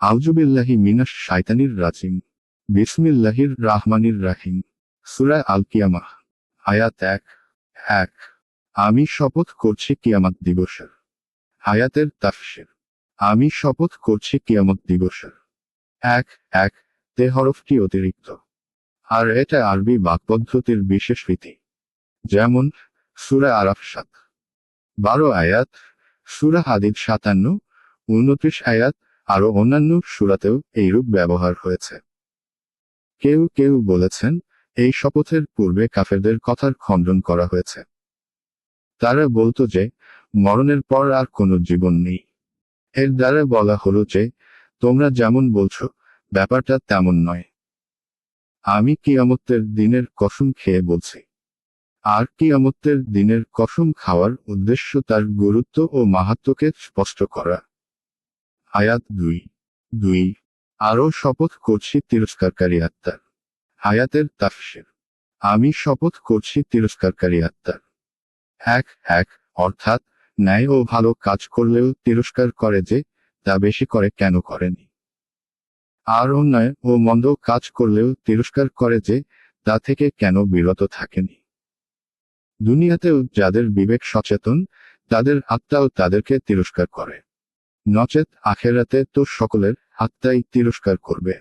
আউযুবিল্লাহি মিনাশ শাইতানির রাজিম। বিসমিল্লাহির রাহমানির রাহিম। সূরা আল কিয়ামাহ। আয়াত 1। আমি শপথ করছি কিয়ামত দিবসের। আয়াতের তাফসীর। আমি শপথ করছি কিয়ামত দিবসের। 1 তে হরফটি অতিরিক্ত, আর এটা আরবি বাকপদ্ধতির বিশেষ রীতি। যেমন সূরা আরাফ 7-12 আয়াত, সূরা হাদীদ 57-29 আয়াত, আরও অন্যান্য সূরাতেও এইরূপ ব্যবহার হয়েছে। কেউ কেউ বলেছেন, এই শপথের পূর্বে কাফেরদের কথার খণ্ডন করা হয়েছে। তারা বলতো যে, মরণের পর আর কোনো জীবন নেই। এর দ্বারা বলা হলো যে, তোমরা যেমন বলছো, ব্যাপারটা তেমন নয়। আমি কিয়ামতের দিনের কসম খেয়ে বলছি। আর কিয়ামতের দিনের কসম খাওয়ার উদ্দেশ্য তার গুরুত্ব ও মাহাত্ম্যকে স্পষ্ট করা। আয়াত 2। আরও শপথ করছি তিরস্কারকারী আত্মার। আয়াতের তাফসীর। আমি শপথ করছি তিরস্কারকারী আত্মার। 1 অর্থাৎ, ন্যায় ও ভালো কাজ করলেও তিরস্কার করে যে, তা বেশি করে কেন করেনি। আর অন্যায় ও মন্দ কাজ করলেও তিরস্কার করে যে, তা থেকে কেন বিরত থাকেনি। দুনিয়াতেও যাদের বিবেক সচেতন, তাদের আত্মাও তাদেরকে তিরস্কার করে। নচেত আখেরাতে তো সকলের আত্মাই তিরস্কার করবে।